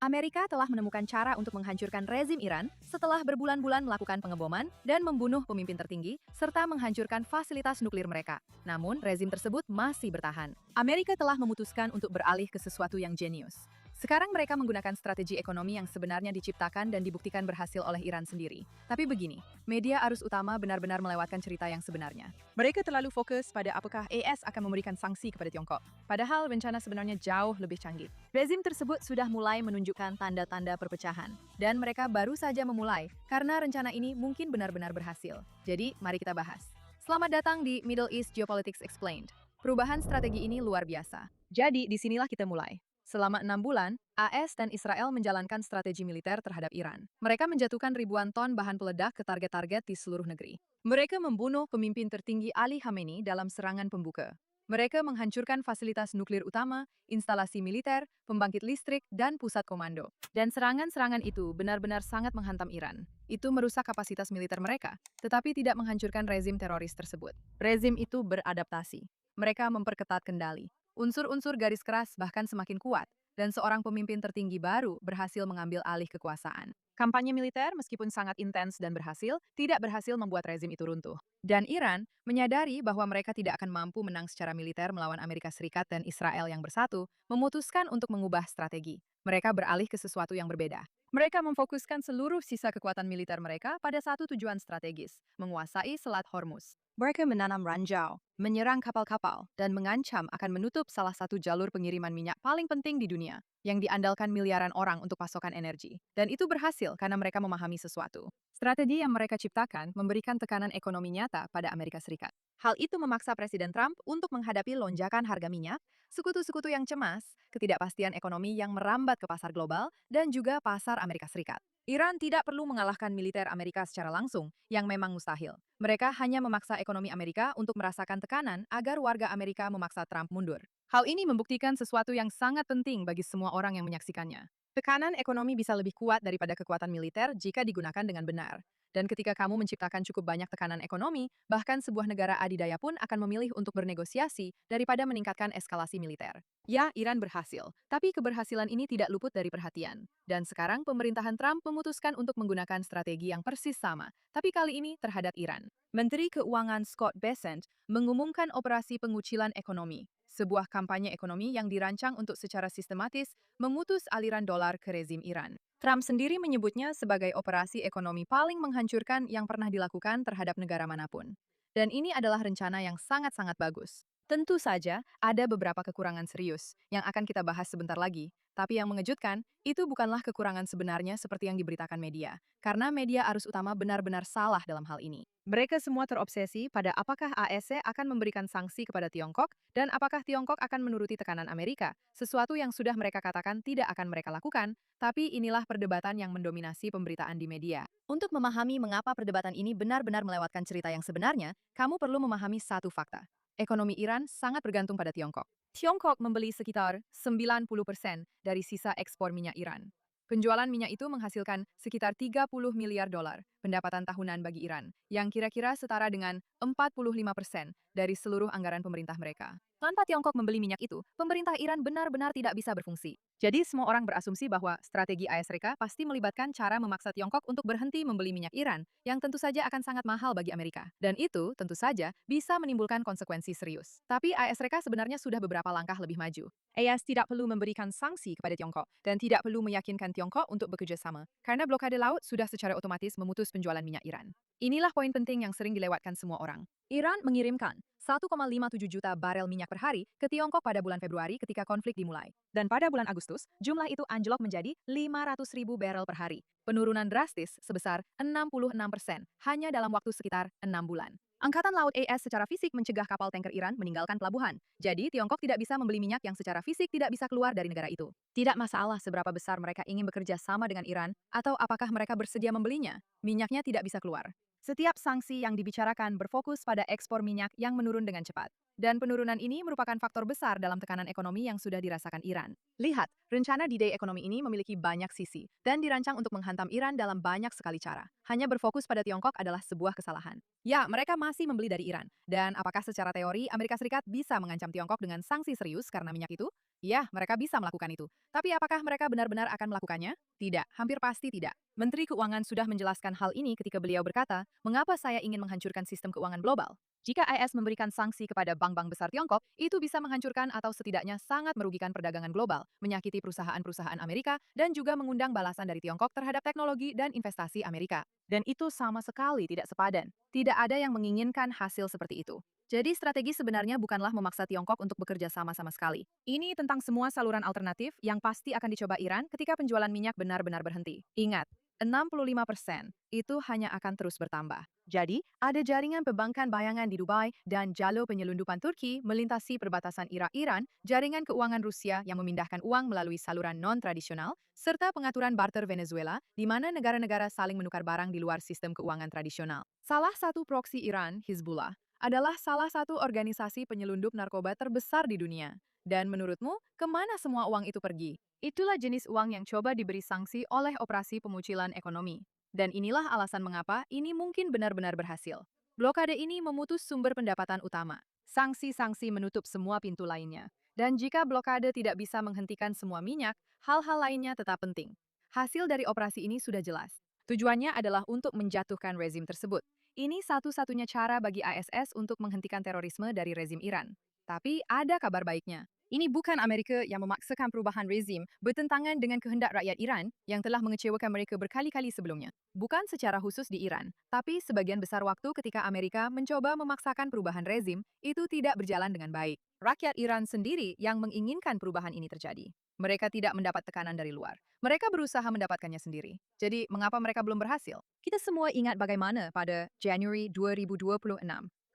Amerika telah menemukan cara untuk menghancurkan rezim Iran setelah berbulan-bulan melakukan pengeboman dan membunuh pemimpin tertinggi, serta menghancurkan fasilitas nuklir mereka. Namun, rezim tersebut masih bertahan. Amerika telah memutuskan untuk beralih ke sesuatu yang jenius. Sekarang mereka menggunakan strategi ekonomi yang sebenarnya diciptakan dan dibuktikan berhasil oleh Iran sendiri. Tapi begini, media arus utama benar-benar melewatkan cerita yang sebenarnya. Mereka terlalu fokus pada apakah AS akan memberikan sanksi kepada Tiongkok. Padahal rencana sebenarnya jauh lebih canggih. Rezim tersebut sudah mulai menunjukkan tanda-tanda perpecahan. Dan mereka baru saja memulai karena rencana ini mungkin benar-benar berhasil. Jadi, mari kita bahas. Selamat datang di Middle East Geopolitics Explained. Perubahan strategi ini luar biasa. Jadi, disinilah kita mulai. Selama 6 bulan, AS dan Israel menjalankan strategi militer terhadap Iran. Mereka menjatuhkan ribuan ton bahan peledak ke target-target di seluruh negeri. Mereka membunuh pemimpin tertinggi Ali Khamenei dalam serangan pembuka. Mereka menghancurkan fasilitas nuklir utama, instalasi militer, pembangkit listrik, dan pusat komando. Dan serangan-serangan itu benar-benar sangat menghantam Iran. Itu merusak kapasitas militer mereka, tetapi tidak menghancurkan rezim teroris tersebut. Rezim itu beradaptasi. Mereka memperketat kendali. Unsur-unsur garis keras bahkan semakin kuat, dan seorang pemimpin tertinggi baru berhasil mengambil alih kekuasaan. Kampanye militer, meskipun sangat intens dan berhasil, tidak berhasil membuat rezim itu runtuh. Dan Iran menyadari bahwa mereka tidak akan mampu menang secara militer melawan Amerika Serikat dan Israel yang bersatu, memutuskan untuk mengubah strategi. Mereka beralih ke sesuatu yang berbeda. Mereka memfokuskan seluruh sisa kekuatan militer mereka pada satu tujuan strategis, menguasai Selat Hormuz. Mereka menanam ranjau, menyerang kapal-kapal, dan mengancam akan menutup salah satu jalur pengiriman minyak paling penting di dunia, yang diandalkan miliaran orang untuk pasokan energi. Dan itu berhasil karena mereka memahami sesuatu. Strategi yang mereka ciptakan memberikan tekanan ekonomi nyata pada Amerika Serikat. Hal itu memaksa Presiden Trump untuk menghadapi lonjakan harga minyak, sekutu-sekutu yang cemas, ketidakpastian ekonomi yang merambat ke pasar global, dan juga pasar Amerika Serikat. Iran tidak perlu mengalahkan militer Amerika secara langsung, yang memang mustahil. Mereka hanya memaksa ekonomi Amerika untuk merasakan tekanan agar warga Amerika memaksa Trump mundur. Hal ini membuktikan sesuatu yang sangat penting bagi semua orang yang menyaksikannya. Tekanan ekonomi bisa lebih kuat daripada kekuatan militer jika digunakan dengan benar. Dan ketika kamu menciptakan cukup banyak tekanan ekonomi, bahkan sebuah negara adidaya pun akan memilih untuk bernegosiasi daripada meningkatkan eskalasi militer. Ya, Iran berhasil, tapi keberhasilan ini tidak luput dari perhatian. Dan sekarang pemerintahan Trump memutuskan untuk menggunakan strategi yang persis sama, tapi kali ini terhadap Iran. Menteri Keuangan Scott Bessent mengumumkan operasi pengucilan ekonomi, sebuah kampanye ekonomi yang dirancang untuk secara sistematis memutus aliran dolar ke rezim Iran. Trump sendiri menyebutnya sebagai operasi ekonomi paling menghancurkan yang pernah dilakukan terhadap negara manapun. Dan ini adalah rencana yang sangat-sangat bagus. Tentu saja, ada beberapa kekurangan serius yang akan kita bahas sebentar lagi. Tapi yang mengejutkan, itu bukanlah kekurangan sebenarnya seperti yang diberitakan media. Karena media arus utama benar-benar salah dalam hal ini. Mereka semua terobsesi pada apakah AS akan memberikan sanksi kepada Tiongkok dan apakah Tiongkok akan menuruti tekanan Amerika, sesuatu yang sudah mereka katakan tidak akan mereka lakukan, tapi inilah perdebatan yang mendominasi pemberitaan di media. Untuk memahami mengapa perdebatan ini benar-benar melewatkan cerita yang sebenarnya, kamu perlu memahami satu fakta. Ekonomi Iran sangat bergantung pada Tiongkok. Tiongkok membeli sekitar 90% dari sisa ekspor minyak Iran. Penjualan minyak itu menghasilkan sekitar 30 miliar dolar pendapatan tahunan bagi Iran, yang kira-kira setara dengan 45% dari seluruh anggaran pemerintah mereka. Tanpa Tiongkok membeli minyak itu, pemerintah Iran benar-benar tidak bisa berfungsi. Jadi semua orang berasumsi bahwa strategi AS pasti melibatkan cara memaksa Tiongkok untuk berhenti membeli minyak Iran, yang tentu saja akan sangat mahal bagi Amerika. Dan itu, tentu saja, bisa menimbulkan konsekuensi serius. Tapi AS sebenarnya sudah beberapa langkah lebih maju. AS tidak perlu memberikan sanksi kepada Tiongkok, dan tidak perlu meyakinkan Tiongkok untuk bekerja sama, karena blokade laut sudah secara otomatis memutus penjualan minyak Iran. Inilah poin penting yang sering dilewatkan semua orang. Iran mengirimkan 1,57 juta barel minyak per hari ke Tiongkok pada bulan Februari ketika konflik dimulai. Dan pada bulan Agustus, jumlah itu anjlok menjadi 500.000 barel per hari. Penurunan drastis sebesar 66% hanya dalam waktu sekitar 6 bulan. Angkatan Laut AS secara fisik mencegah kapal tanker Iran meninggalkan pelabuhan. Jadi, Tiongkok tidak bisa membeli minyak yang secara fisik tidak bisa keluar dari negara itu. Tidak masalah seberapa besar mereka ingin bekerja sama dengan Iran, atau apakah mereka bersedia membelinya. Minyaknya tidak bisa keluar. Setiap sanksi yang dibicarakan berfokus pada ekspor minyak yang menurun dengan cepat. Dan penurunan ini merupakan faktor besar dalam tekanan ekonomi yang sudah dirasakan Iran. Lihat, rencana D-Day ekonomi ini memiliki banyak sisi dan dirancang untuk menghantam Iran dalam banyak sekali cara. Hanya berfokus pada Tiongkok adalah sebuah kesalahan. Ya, mereka masih membeli dari Iran. Dan apakah secara teori Amerika Serikat bisa mengancam Tiongkok dengan sanksi serius karena minyak itu? Ya, mereka bisa melakukan itu. Tapi apakah mereka benar-benar akan melakukannya? Tidak, hampir pasti tidak. Menteri Keuangan sudah menjelaskan hal ini ketika beliau berkata, "Mengapa saya ingin menghancurkan sistem keuangan global? Jika IS memberikan sanksi kepada bank-bank besar Tiongkok, itu bisa menghancurkan atau setidaknya sangat merugikan perdagangan global, menyakiti perusahaan-perusahaan Amerika, dan juga mengundang balasan dari Tiongkok terhadap teknologi dan investasi Amerika. Dan itu sama sekali tidak sepadan. Tidak ada yang menginginkan hasil seperti itu. Jadi strategi sebenarnya bukanlah memaksa Tiongkok untuk bekerja sama-sama sekali. Ini tentang semua saluran alternatif yang pasti akan dicoba Iran ketika penjualan minyak benar-benar berhenti. Ingat, 65% itu hanya akan terus bertambah. Jadi, ada jaringan perbankan bayangan di Dubai dan jalur penyelundupan Turki melintasi perbatasan Irak-Iran, jaringan keuangan Rusia yang memindahkan uang melalui saluran non-tradisional, serta pengaturan barter Venezuela, di mana negara-negara saling menukar barang di luar sistem keuangan tradisional. Salah satu proksi Iran, Hizbullah, adalah salah satu organisasi penyelundup narkoba terbesar di dunia. Dan menurutmu, kemana semua uang itu pergi? Itulah jenis uang yang coba diberi sanksi oleh operasi pemucilan ekonomi. Dan inilah alasan mengapa ini mungkin benar-benar berhasil. Blokade ini memutus sumber pendapatan utama. Sanksi-sanksi menutup semua pintu lainnya. Dan jika blokade tidak bisa menghentikan semua minyak, hal-hal lainnya tetap penting. Hasil dari operasi ini sudah jelas. Tujuannya adalah untuk menjatuhkan rezim tersebut. Ini satu-satunya cara bagi ISS untuk menghentikan terorisme dari rezim Iran. Tapi ada kabar baiknya. Ini bukan Amerika yang memaksakan perubahan rezim bertentangan dengan kehendak rakyat Iran yang telah mengecewakan mereka berkali-kali sebelumnya. Bukan secara khusus di Iran, tapi sebagian besar waktu ketika Amerika mencoba memaksakan perubahan rezim, itu tidak berjalan dengan baik. Rakyat Iran sendiri yang menginginkan perubahan ini terjadi. Mereka tidak mendapat tekanan dari luar. Mereka berusaha mendapatkannya sendiri. Jadi, mengapa mereka belum berhasil? Kita semua ingat bagaimana pada Januari 2026,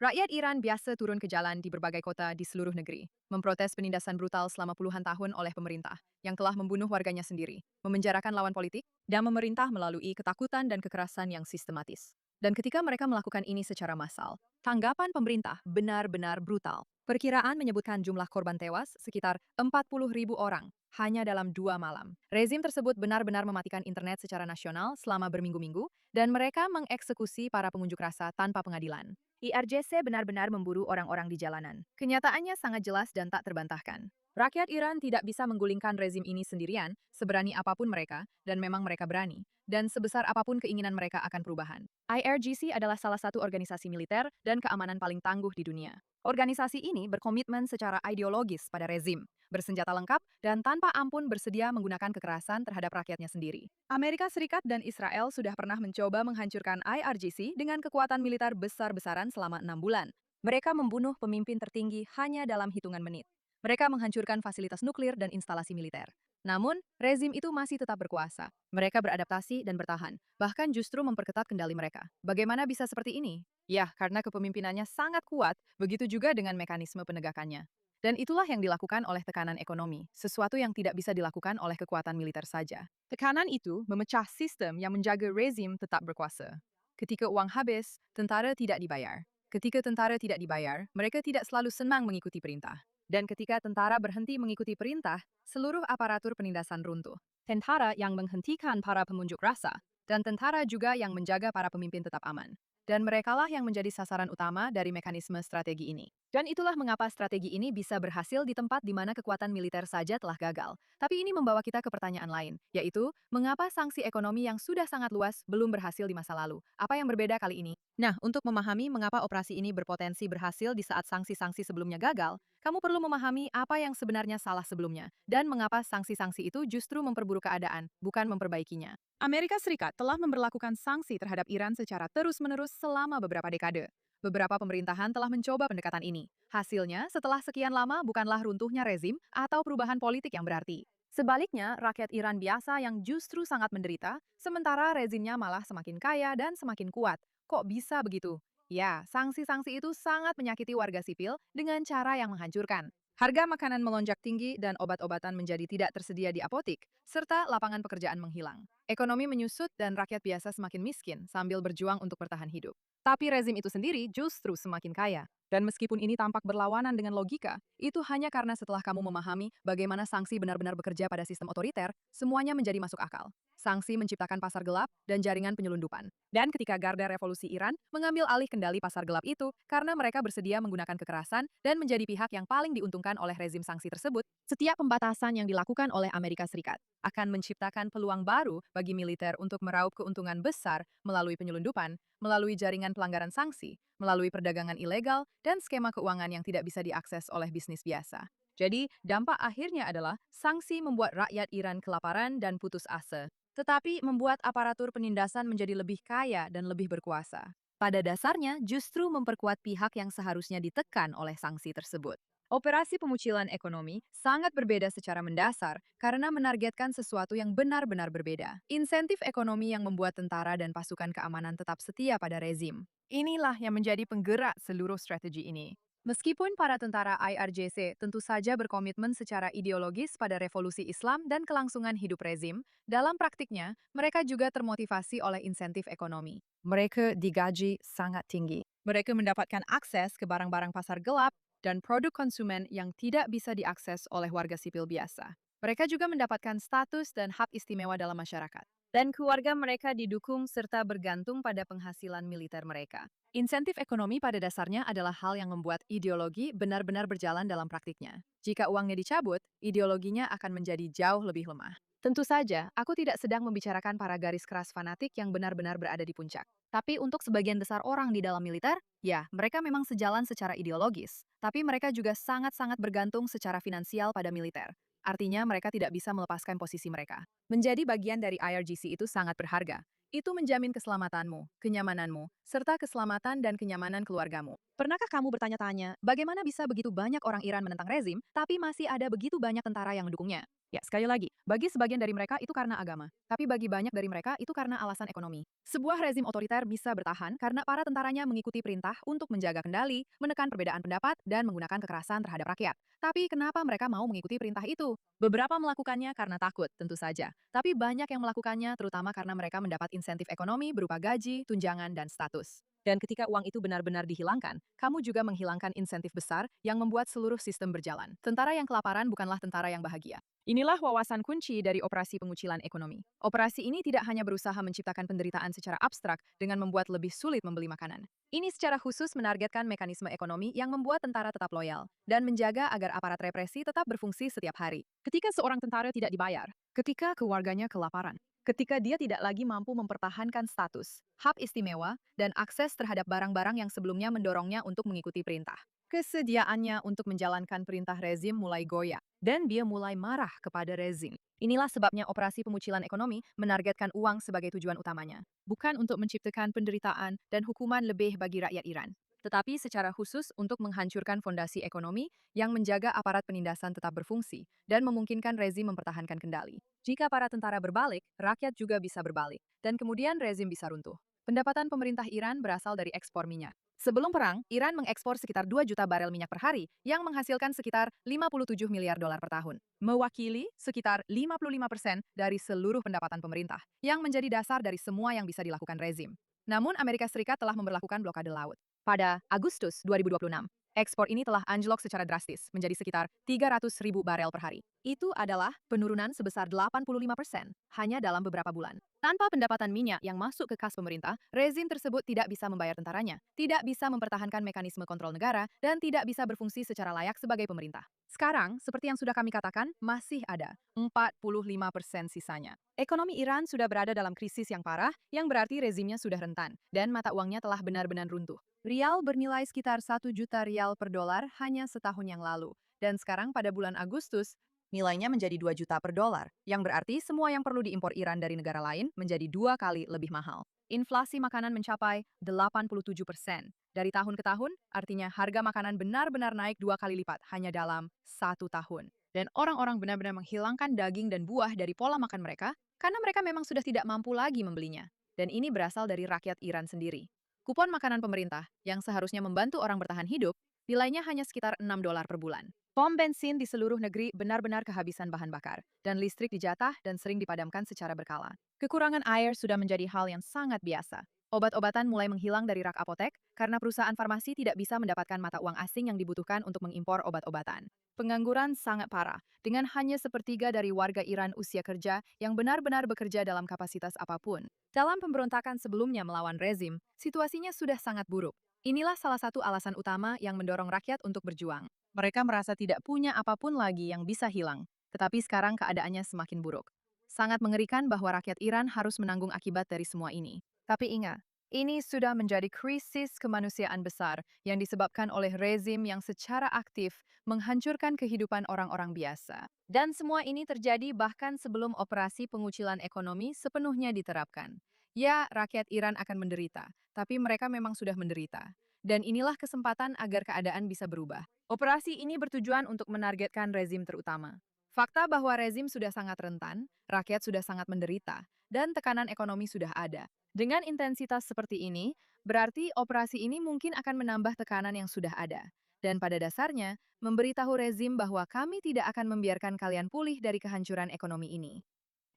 rakyat Iran biasa turun ke jalan di berbagai kota di seluruh negeri, memprotes penindasan brutal selama puluhan tahun oleh pemerintah yang telah membunuh warganya sendiri, memenjarakan lawan politik, dan memerintah melalui ketakutan dan kekerasan yang sistematis. Dan ketika mereka melakukan ini secara massal, tanggapan pemerintah benar-benar brutal. Perkiraan menyebutkan jumlah korban tewas sekitar 40.000 orang hanya dalam 2 malam. Rezim tersebut benar-benar mematikan internet secara nasional selama berminggu-minggu, dan mereka mengeksekusi para pengunjuk rasa tanpa pengadilan. IRGC benar-benar memburu orang-orang di jalanan. Kenyataannya sangat jelas dan tak terbantahkan. Rakyat Iran tidak bisa menggulingkan rezim ini sendirian, seberani apapun mereka, dan memang mereka berani, dan sebesar apapun keinginan mereka akan perubahan. IRGC adalah salah satu organisasi militer dan keamanan paling tangguh di dunia. Organisasi ini berkomitmen secara ideologis pada rezim, bersenjata lengkap, dan tanpa ampun bersedia menggunakan kekerasan terhadap rakyatnya sendiri. Amerika Serikat dan Israel sudah pernah mencoba menghancurkan IRGC dengan kekuatan militer besar-besaran selama 6 bulan. Mereka membunuh pemimpin tertinggi hanya dalam hitungan menit. Mereka menghancurkan fasilitas nuklir dan instalasi militer. Namun, rezim itu masih tetap berkuasa. Mereka beradaptasi dan bertahan, bahkan justru memperketat kendali mereka. Bagaimana bisa seperti ini? Ya, karena kepemimpinannya sangat kuat, begitu juga dengan mekanisme penegakannya. Dan itulah yang dilakukan oleh tekanan ekonomi, sesuatu yang tidak bisa dilakukan oleh kekuatan militer saja. Tekanan itu memecah sistem yang menjaga rezim tetap berkuasa. Ketika uang habis, tentara tidak dibayar. Ketika tentara tidak dibayar, mereka tidak selalu senang mengikuti perintah. Dan ketika tentara berhenti mengikuti perintah, seluruh aparatur penindasan runtuh. Tentara yang menghentikan para pengunjuk rasa, dan tentara juga yang menjaga para pemimpin tetap aman. Dan merekalah yang menjadi sasaran utama dari mekanisme strategi ini. Dan itulah mengapa strategi ini bisa berhasil di tempat di mana kekuatan militer saja telah gagal. Tapi ini membawa kita ke pertanyaan lain, yaitu, mengapa sanksi ekonomi yang sudah sangat luas belum berhasil di masa lalu? Apa yang berbeda kali ini? Nah, untuk memahami mengapa operasi ini berpotensi berhasil di saat sanksi-sanksi sebelumnya gagal, kamu perlu memahami apa yang sebenarnya salah sebelumnya, dan mengapa sanksi-sanksi itu justru memperburuk keadaan, bukan memperbaikinya. Amerika Serikat telah memberlakukan sanksi terhadap Iran secara terus-menerus selama beberapa dekade. Beberapa pemerintahan telah mencoba pendekatan ini. Hasilnya, setelah sekian lama bukanlah runtuhnya rezim atau perubahan politik yang berarti. Sebaliknya, rakyat Iran biasa yang justru sangat menderita, sementara rezimnya malah semakin kaya dan semakin kuat. Kok bisa begitu? Ya, sanksi-sanksi itu sangat menyakiti warga sipil dengan cara yang menghancurkan. Harga makanan melonjak tinggi dan obat-obatan menjadi tidak tersedia di apotik, serta lapangan pekerjaan menghilang. Ekonomi menyusut dan rakyat biasa semakin miskin sambil berjuang untuk bertahan hidup. Tapi rezim itu sendiri justru semakin kaya. Dan meskipun ini tampak berlawanan dengan logika, itu hanya karena setelah kamu memahami bagaimana sanksi benar-benar bekerja pada sistem otoriter, semuanya menjadi masuk akal. Sanksi menciptakan pasar gelap dan jaringan penyelundupan. Dan ketika Garda Revolusi Iran mengambil alih kendali pasar gelap itu karena mereka bersedia menggunakan kekerasan dan menjadi pihak yang paling diuntungkan oleh rezim sanksi tersebut, setiap pembatasan yang dilakukan oleh Amerika Serikat akan menciptakan peluang baru bagi militer untuk meraup keuntungan besar melalui penyelundupan, melalui jaringan pelanggaran sanksi, melalui perdagangan ilegal, dan skema keuangan yang tidak bisa diakses oleh bisnis biasa. Jadi, dampak akhirnya adalah sanksi membuat rakyat Iran kelaparan dan putus asa, tetapi membuat aparatur penindasan menjadi lebih kaya dan lebih berkuasa. Pada dasarnya, justru memperkuat pihak yang seharusnya ditekan oleh sanksi tersebut. Operasi pemucilan ekonomi sangat berbeda secara mendasar karena menargetkan sesuatu yang benar-benar berbeda. Insentif ekonomi yang membuat tentara dan pasukan keamanan tetap setia pada rezim. Inilah yang menjadi penggerak seluruh strategi ini. Meskipun para tentara IRGC tentu saja berkomitmen secara ideologis pada revolusi Islam dan kelangsungan hidup rezim, dalam praktiknya mereka juga termotivasi oleh insentif ekonomi. Mereka digaji sangat tinggi. Mereka mendapatkan akses ke barang-barang pasar gelap dan produk konsumen yang tidak bisa diakses oleh warga sipil biasa. Mereka juga mendapatkan status dan hak istimewa dalam masyarakat. Dan keluarga mereka didukung serta bergantung pada penghasilan militer mereka. Insentif ekonomi pada dasarnya adalah hal yang membuat ideologi benar-benar berjalan dalam praktiknya. Jika uangnya dicabut, ideologinya akan menjadi jauh lebih lemah. Tentu saja, aku tidak sedang membicarakan para garis keras fanatik yang benar-benar berada di puncak. Tapi untuk sebagian besar orang di dalam militer, ya, mereka memang sejalan secara ideologis. Tapi mereka juga sangat-sangat bergantung secara finansial pada militer. Artinya mereka tidak bisa melepaskan posisi mereka. Menjadi bagian dari IRGC itu sangat berharga. Itu menjamin keselamatanmu, kenyamananmu, serta keselamatan dan kenyamanan keluargamu. Pernahkah kamu bertanya-tanya, bagaimana bisa begitu banyak orang Iran menentang rezim, tapi masih ada begitu banyak tentara yang mendukungnya? Ya, sekali lagi, bagi sebagian dari mereka itu karena agama, tapi bagi banyak dari mereka itu karena alasan ekonomi. Sebuah rezim otoriter bisa bertahan karena para tentaranya mengikuti perintah untuk menjaga kendali, menekan perbedaan pendapat, dan menggunakan kekerasan terhadap rakyat. Tapi kenapa mereka mau mengikuti perintah itu? Beberapa melakukannya karena takut, tentu saja. Tapi banyak yang melakukannya terutama karena mereka mendapat insentif ekonomi berupa gaji, tunjangan, dan status. Dan ketika uang itu benar-benar dihilangkan, kamu juga menghilangkan insentif besar yang membuat seluruh sistem berjalan. Tentara yang kelaparan bukanlah tentara yang bahagia. Inilah wawasan kunci dari operasi pengucilan ekonomi. Operasi ini tidak hanya berusaha menciptakan penderitaan secara abstrak dengan membuat lebih sulit membeli makanan. Ini secara khusus menargetkan mekanisme ekonomi yang membuat tentara tetap loyal dan menjaga agar aparat represi tetap berfungsi setiap hari. Ketika seorang tentara tidak dibayar, ketika keluarganya kelaparan, ketika dia tidak lagi mampu mempertahankan status, hak istimewa, dan akses terhadap barang-barang yang sebelumnya mendorongnya untuk mengikuti perintah. Kesediaannya untuk menjalankan perintah rezim mulai goyah, dan dia mulai marah kepada rezim. Inilah sebabnya operasi pemucilan ekonomi menargetkan uang sebagai tujuan utamanya, bukan untuk menciptakan penderitaan dan hukuman lebih bagi rakyat Iran, tetapi secara khusus untuk menghancurkan fondasi ekonomi yang menjaga aparat penindasan tetap berfungsi dan memungkinkan rezim mempertahankan kendali. Jika para tentara berbalik, rakyat juga bisa berbalik, dan kemudian rezim bisa runtuh. Pendapatan pemerintah Iran berasal dari ekspor minyak. Sebelum perang, Iran mengekspor sekitar 2 juta barel minyak per hari yang menghasilkan sekitar 57 miliar dolar per tahun. Mewakili sekitar 55% dari seluruh pendapatan pemerintah yang menjadi dasar dari semua yang bisa dilakukan rezim. Namun Amerika Serikat telah memberlakukan blokade laut. Pada Agustus 2026, ekspor ini telah anjlok secara drastis menjadi sekitar 300 ribu barel per hari. Itu adalah penurunan sebesar 85% hanya dalam beberapa bulan. Tanpa pendapatan minyak yang masuk ke kas pemerintah, rezim tersebut tidak bisa membayar tentaranya, tidak bisa mempertahankan mekanisme kontrol negara, dan tidak bisa berfungsi secara layak sebagai pemerintah. Sekarang, seperti yang sudah kami katakan, masih ada 45% sisanya. Ekonomi Iran sudah berada dalam krisis yang parah, yang berarti rezimnya sudah rentan, dan mata uangnya telah benar-benar runtuh. Rial bernilai sekitar 1 juta rial per dolar hanya setahun yang lalu, dan sekarang pada bulan Agustus, nilainya menjadi 2 juta per dolar, yang berarti semua yang perlu diimpor Iran dari negara lain menjadi 2 kali lebih mahal. Inflasi makanan mencapai 87% dari tahun ke tahun, artinya harga makanan benar-benar naik 2 kali lipat hanya dalam 1 tahun. Dan orang-orang benar-benar menghilangkan daging dan buah dari pola makan mereka karena mereka memang sudah tidak mampu lagi membelinya. Dan ini berasal dari rakyat Iran sendiri. Kupon makanan pemerintah, yang seharusnya membantu orang bertahan hidup, nilainya hanya sekitar 6 dolar per bulan. Pom bensin di seluruh negeri benar-benar kehabisan bahan bakar, dan listrik dijatah dan sering dipadamkan secara berkala. Kekurangan air sudah menjadi hal yang sangat biasa. Obat-obatan mulai menghilang dari rak apotek karena perusahaan farmasi tidak bisa mendapatkan mata uang asing yang dibutuhkan untuk mengimpor obat-obatan. Pengangguran sangat parah, dengan hanya sepertiga dari warga Iran usia kerja yang benar-benar bekerja dalam kapasitas apapun. Dalam pemberontakan sebelumnya melawan rezim, situasinya sudah sangat buruk. Inilah salah satu alasan utama yang mendorong rakyat untuk berjuang. Mereka merasa tidak punya apapun lagi yang bisa hilang, tetapi sekarang keadaannya semakin buruk. Sangat mengerikan bahwa rakyat Iran harus menanggung akibat dari semua ini. Tapi ingat, ini sudah menjadi krisis kemanusiaan besar yang disebabkan oleh rezim yang secara aktif menghancurkan kehidupan orang-orang biasa. Dan semua ini terjadi bahkan sebelum operasi pengucilan ekonomi sepenuhnya diterapkan. Ya, rakyat Iran akan menderita, tapi mereka memang sudah menderita. Dan inilah kesempatan agar keadaan bisa berubah. Operasi ini bertujuan untuk menargetkan rezim terutama. Fakta bahwa rezim sudah sangat rentan, rakyat sudah sangat menderita, dan tekanan ekonomi sudah ada. Dengan intensitas seperti ini, berarti operasi ini mungkin akan menambah tekanan yang sudah ada. Dan pada dasarnya, memberitahu rezim bahwa kami tidak akan membiarkan kalian pulih dari kehancuran ekonomi ini.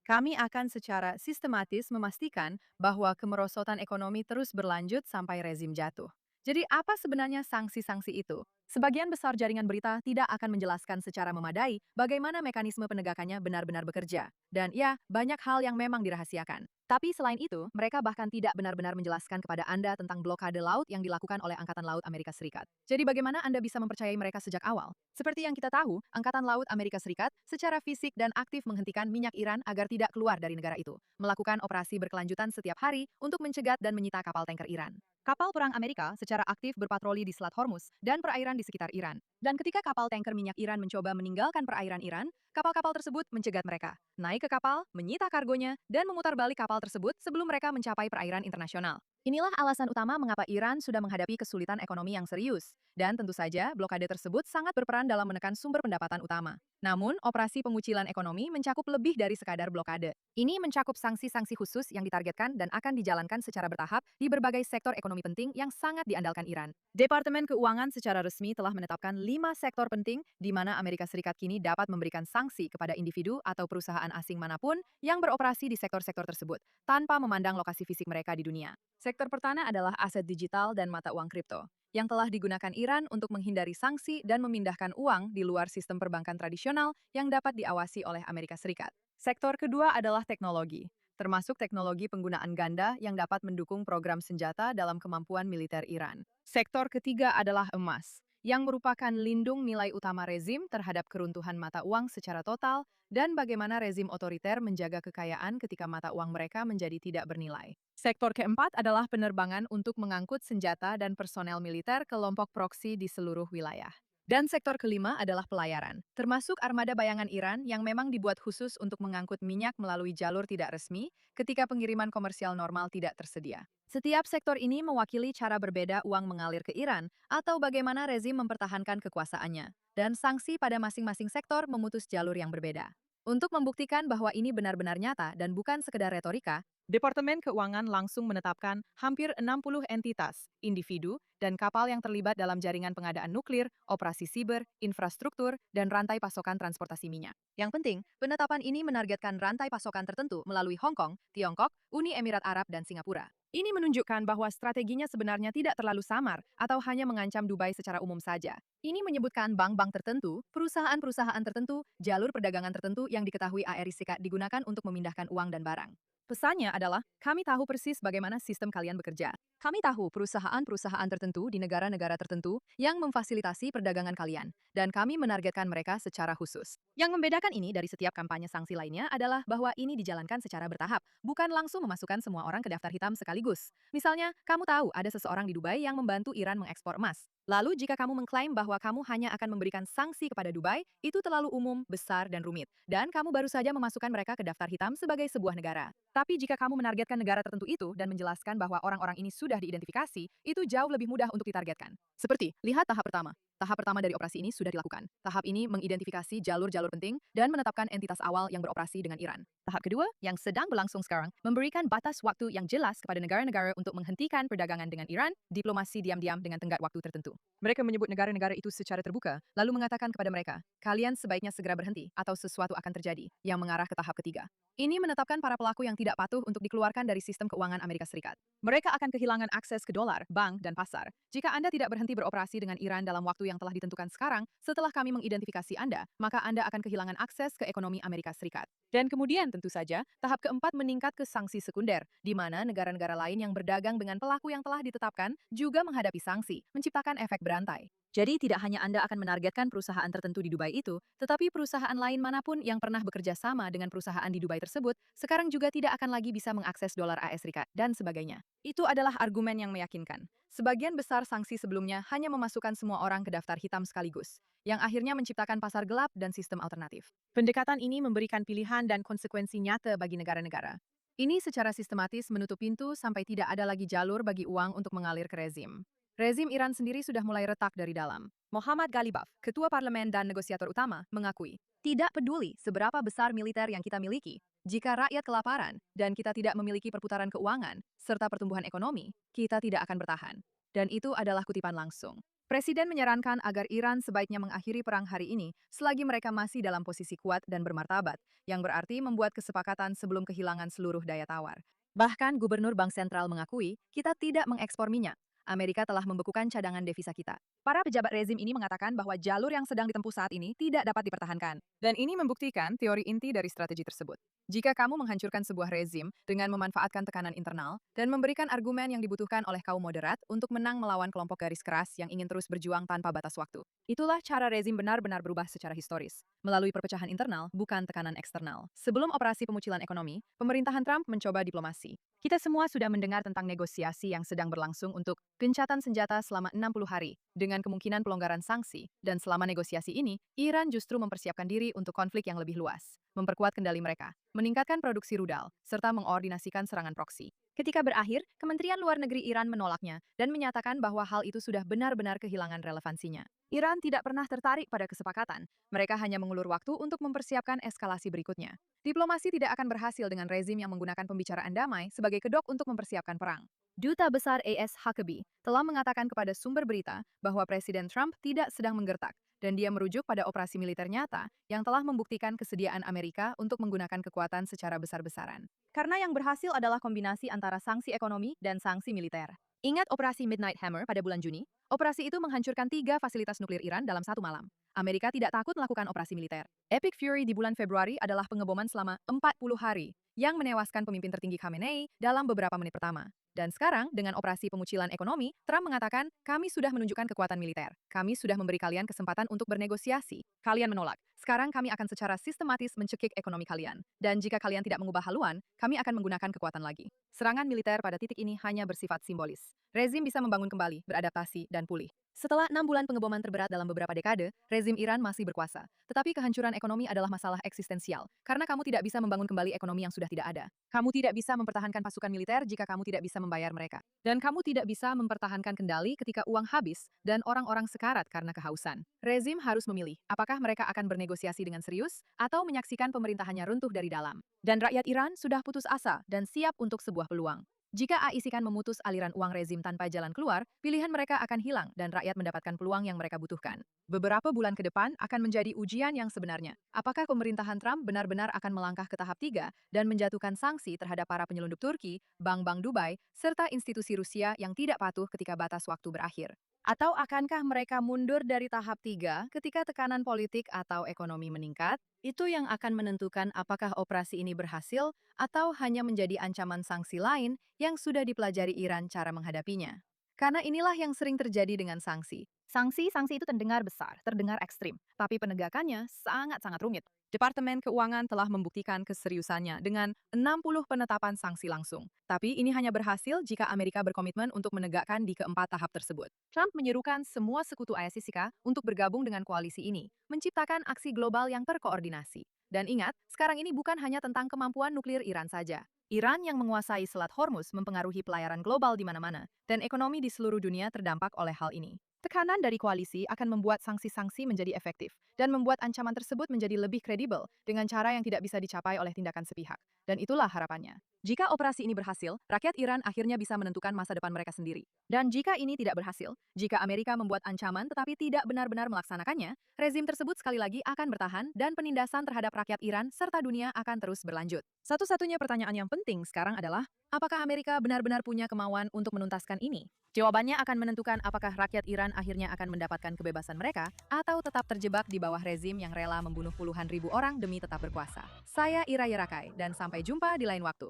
Kami akan secara sistematis memastikan bahwa kemerosotan ekonomi terus berlanjut sampai rezim jatuh. Jadi apa sebenarnya sanksi-sanksi itu? Sebagian besar jaringan berita tidak akan menjelaskan secara memadai bagaimana mekanisme penegakannya benar-benar bekerja. Dan ya, banyak hal yang memang dirahasiakan. Tapi selain itu, mereka bahkan tidak benar-benar menjelaskan kepada Anda tentang blokade laut yang dilakukan oleh Angkatan Laut Amerika Serikat. Jadi bagaimana Anda bisa mempercayai mereka sejak awal? Seperti yang kita tahu, Angkatan Laut Amerika Serikat secara fisik dan aktif menghentikan minyak Iran agar tidak keluar dari negara itu, melakukan operasi berkelanjutan setiap hari untuk mencegat dan menyita kapal tanker Iran. Kapal perang Amerika secara aktif berpatroli di Selat Hormuz dan perairan di sekitar Iran. Dan ketika kapal tanker minyak Iran mencoba meninggalkan perairan Iran, kapal-kapal tersebut mencegat mereka, naik ke kapal, menyita kargonya, dan memutar balik kapal tersebut sebelum mereka mencapai perairan internasional. Inilah alasan utama mengapa Iran sudah menghadapi kesulitan ekonomi yang serius. Dan tentu saja, blokade tersebut sangat berperan dalam menekan sumber pendapatan utama. Namun, operasi pengucilan ekonomi mencakup lebih dari sekadar blokade. Ini mencakup sanksi-sanksi khusus yang ditargetkan dan akan dijalankan secara bertahap di berbagai sektor ekonomi penting yang sangat diandalkan Iran. Departemen Keuangan secara resmi telah menetapkan 5 sektor penting di mana Amerika Serikat kini dapat memberikan sanksi kepada individu atau perusahaan asing manapun yang beroperasi di sektor-sektor tersebut, tanpa memandang lokasi fisik mereka di dunia. Sektor pertama adalah aset digital dan mata uang kripto yang telah digunakan Iran untuk menghindari sanksi dan memindahkan uang di luar sistem perbankan tradisional yang dapat diawasi oleh Amerika Serikat. Sektor kedua adalah teknologi, termasuk teknologi penggunaan ganda yang dapat mendukung program senjata dalam kemampuan militer Iran. Sektor ketiga adalah emas, yang merupakan lindung nilai utama rezim terhadap keruntuhan mata uang secara total dan bagaimana rezim otoriter menjaga kekayaan ketika mata uang mereka menjadi tidak bernilai. Sektor keempat adalah penerbangan untuk mengangkut senjata dan personel militer kelompok proksi di seluruh wilayah. Dan sektor kelima adalah pelayaran, termasuk armada bayangan Iran yang memang dibuat khusus untuk mengangkut minyak melalui jalur tidak resmi ketika pengiriman komersial normal tidak tersedia. Setiap sektor ini mewakili cara berbeda uang mengalir ke Iran atau bagaimana rezim mempertahankan kekuasaannya. Dan sanksi pada masing-masing sektor memutus jalur yang berbeda. Untuk membuktikan bahwa ini benar-benar nyata dan bukan sekedar retorika, Departemen Keuangan langsung menetapkan hampir 60 entitas, individu, dan kapal yang terlibat dalam jaringan pengadaan nuklir, operasi siber, infrastruktur, dan rantai pasokan transportasi minyak. Yang penting, penetapan ini menargetkan rantai pasokan tertentu melalui Hong Kong, Tiongkok, Uni Emirat Arab, dan Singapura. Ini menunjukkan bahwa strateginya sebenarnya tidak terlalu samar atau hanya mengancam Dubai secara umum saja. Ini menyebutkan bank-bank tertentu, perusahaan-perusahaan tertentu, jalur perdagangan tertentu yang diketahui Amerika Serikat digunakan untuk memindahkan uang dan barang. Pesannya adalah, kami tahu persis bagaimana sistem kalian bekerja. Kami tahu perusahaan-perusahaan tertentu di negara-negara tertentu yang memfasilitasi perdagangan kalian, dan kami menargetkan mereka secara khusus. Yang membedakan ini dari setiap kampanye sanksi lainnya adalah bahwa ini dijalankan secara bertahap, bukan langsung memasukkan semua orang ke daftar hitam sekaligus. Misalnya, kamu tahu ada seseorang di Dubai yang membantu Iran mengekspor emas. Lalu jika kamu mengklaim bahwa kamu hanya akan memberikan sanksi kepada Dubai, itu terlalu umum, besar, dan rumit. Dan kamu baru saja memasukkan mereka ke daftar hitam sebagai sebuah negara. Tapi jika kamu menargetkan negara tertentu itu dan menjelaskan bahwa orang-orang ini sudah diidentifikasi, itu jauh lebih mudah untuk ditargetkan. Seperti, lihat tahap pertama. Tahap pertama dari operasi ini sudah dilakukan. Tahap ini mengidentifikasi jalur-jalur penting dan menetapkan entitas awal yang beroperasi dengan Iran. Tahap kedua, yang sedang berlangsung sekarang, memberikan batas waktu yang jelas kepada negara-negara untuk menghentikan perdagangan dengan Iran, diplomasi diam-diam dengan tenggat waktu tertentu. Mereka menyebut negara-negara itu secara terbuka, lalu mengatakan kepada mereka, kalian sebaiknya segera berhenti atau sesuatu akan terjadi, yang mengarah ke tahap ketiga. Ini menetapkan para pelaku yang tidak patuh untuk dikeluarkan dari sistem keuangan Amerika Serikat. Mereka akan kehilangan akses ke dolar, bank, dan pasar. Jika Anda tidak berhenti beroperasi dengan Iran dalam waktu yang telah ditentukan sekarang, setelah kami mengidentifikasi Anda, maka Anda akan kehilangan akses ke ekonomi Amerika Serikat. Dan kemudian tentu saja, tahap keempat meningkat ke sanksi sekunder, di mana negara-negara lain yang berdagang dengan pelaku yang telah ditetapkan juga menghadapi sanksi, menciptakan efek berantai. Jadi tidak hanya Anda akan menargetkan perusahaan tertentu di Dubai itu, tetapi perusahaan lain manapun yang pernah bekerja sama dengan perusahaan di Dubai tersebut, sekarang juga tidak akan lagi bisa mengakses dolar AS Serikat, dan sebagainya. Itu adalah argumen yang meyakinkan. Sebagian besar sanksi sebelumnya hanya memasukkan semua orang ke daftar hitam sekaligus, yang akhirnya menciptakan pasar gelap dan sistem alternatif. Pendekatan ini memberikan pilihan dan konsekuensi nyata bagi negara-negara. Ini secara sistematis menutup pintu sampai tidak ada lagi jalur bagi uang untuk mengalir ke rezim. Rezim Iran sendiri sudah mulai retak dari dalam. Muhammad Ghalibaf, ketua parlemen dan negosiator utama, mengakui, tidak peduli seberapa besar militer yang kita miliki, jika rakyat kelaparan dan kita tidak memiliki perputaran keuangan serta pertumbuhan ekonomi, kita tidak akan bertahan. Dan itu adalah kutipan langsung. Presiden menyarankan agar Iran sebaiknya mengakhiri perang hari ini selagi mereka masih dalam posisi kuat dan bermartabat, yang berarti membuat kesepakatan sebelum kehilangan seluruh daya tawar. Bahkan Gubernur Bank Sentral mengakui, kita tidak mengekspor minyak. Amerika telah membekukan cadangan devisa kita. Para pejabat rezim ini mengatakan bahwa jalur yang sedang ditempuh saat ini tidak dapat dipertahankan. Dan ini membuktikan teori inti dari strategi tersebut. Jika kamu menghancurkan sebuah rezim dengan memanfaatkan tekanan internal dan memberikan argumen yang dibutuhkan oleh kaum moderat untuk menang melawan kelompok garis keras yang ingin terus berjuang tanpa batas waktu. Itulah cara rezim benar-benar berubah secara historis, melalui perpecahan internal, bukan tekanan eksternal. Sebelum operasi pemucilan ekonomi, pemerintahan Trump mencoba diplomasi. Kita semua sudah mendengar tentang negosiasi yang sedang berlangsung untuk gencatan senjata selama 60 hari, dengan kemungkinan pelonggaran sanksi, dan selama negosiasi ini, Iran justru mempersiapkan diri untuk konflik yang lebih luas, memperkuat kendali mereka, meningkatkan produksi rudal, serta mengordinasikan serangan proksi. Ketika berakhir, Kementerian Luar Negeri Iran menolaknya dan menyatakan bahwa hal itu sudah benar-benar kehilangan relevansinya. Iran tidak pernah tertarik pada kesepakatan, mereka hanya mengulur waktu untuk mempersiapkan eskalasi berikutnya. Diplomasi tidak akan berhasil dengan rezim yang menggunakan pembicaraan damai sebagai kedok untuk mempersiapkan perang. Duta Besar AS Huckabee telah mengatakan kepada sumber berita bahwa Presiden Trump tidak sedang menggertak, dan dia merujuk pada operasi militer nyata yang telah membuktikan kesediaan Amerika untuk menggunakan kekuatan secara besar-besaran. Karena yang berhasil adalah kombinasi antara sanksi ekonomi dan sanksi militer. Ingat operasi Midnight Hammer pada bulan Juni? Operasi itu menghancurkan 3 fasilitas nuklir Iran dalam satu malam. Amerika tidak takut melakukan operasi militer. Epic Fury di bulan Februari adalah pengeboman selama 40 hari yang menewaskan pemimpin tertinggi Khamenei dalam beberapa menit pertama. Dan sekarang, dengan operasi pemucilan ekonomi, Trump mengatakan, kami sudah menunjukkan kekuatan militer. Kami sudah memberi kalian kesempatan untuk bernegosiasi. Kalian menolak. Sekarang kami akan secara sistematis mencekik ekonomi kalian. Dan jika kalian tidak mengubah haluan, kami akan menggunakan kekuatan lagi. Serangan militer pada titik ini hanya bersifat simbolis. Rezim bisa membangun kembali, beradaptasi, dan pulih. Setelah 6 bulan pengeboman terberat dalam beberapa dekade, rezim Iran masih berkuasa. Tetapi kehancuran ekonomi adalah masalah eksistensial, karena kamu tidak bisa membangun kembali ekonomi yang sudah tidak ada. Kamu tidak bisa mempertahankan pasukan militer jika kamu tidak bisa membayar mereka. Dan kamu tidak bisa mempertahankan kendali ketika uang habis dan orang-orang sekarat karena kehausan. Rezim harus memilih, apakah mereka akan bernegosiasi dengan serius atau menyaksikan pemerintahannya runtuh dari dalam. Dan rakyat Iran sudah putus asa dan siap untuk sebuah peluang. Jika AIC memutus aliran uang rezim tanpa jalan keluar, pilihan mereka akan hilang dan rakyat mendapatkan peluang yang mereka butuhkan. Beberapa bulan ke depan akan menjadi ujian yang sebenarnya. Apakah pemerintahan Trump benar-benar akan melangkah ke tahap 3 dan menjatuhkan sanksi terhadap para penyelundup Turki, bank-bank Dubai, serta institusi Rusia yang tidak patuh ketika batas waktu berakhir? Atau akankah mereka mundur dari tahap 3 ketika tekanan politik atau ekonomi meningkat? Itu yang akan menentukan apakah operasi ini berhasil atau hanya menjadi ancaman sanksi lain yang sudah dipelajari Iran cara menghadapinya. Karena inilah yang sering terjadi dengan sanksi. Sanksi itu terdengar besar, terdengar ekstrim, tapi penegakannya sangat-sangat rumit. Departemen Keuangan telah membuktikan keseriusannya dengan 60 penetapan sanksi langsung. Tapi ini hanya berhasil jika Amerika berkomitmen untuk menegakkan di keempat tahap tersebut. Trump menyerukan semua sekutu AS untuk bergabung dengan koalisi ini, menciptakan aksi global yang terkoordinasi. Dan ingat, sekarang ini bukan hanya tentang kemampuan nuklir Iran saja. Iran yang menguasai Selat Hormuz mempengaruhi pelayaran global di mana-mana, dan ekonomi di seluruh dunia terdampak oleh hal ini. Tekanan dari koalisi akan membuat sanksi-sanksi menjadi efektif dan membuat ancaman tersebut menjadi lebih kredibel dengan cara yang tidak bisa dicapai oleh tindakan sepihak. Dan itulah harapannya. Jika operasi ini berhasil, rakyat Iran akhirnya bisa menentukan masa depan mereka sendiri. Dan jika ini tidak berhasil, jika Amerika membuat ancaman tetapi tidak benar-benar melaksanakannya, rezim tersebut sekali lagi akan bertahan dan penindasan terhadap rakyat Iran serta dunia akan terus berlanjut. Satu-satunya pertanyaan yang penting sekarang adalah, apakah Amerika benar-benar punya kemauan untuk menuntaskan ini? Jawabannya akan menentukan apakah rakyat Iran akhirnya akan mendapatkan kebebasan mereka atau tetap terjebak di bawah rezim yang rela membunuh puluhan ribu orang demi tetap berkuasa. Saya Ira Yerakai dan sampai jumpa di lain waktu.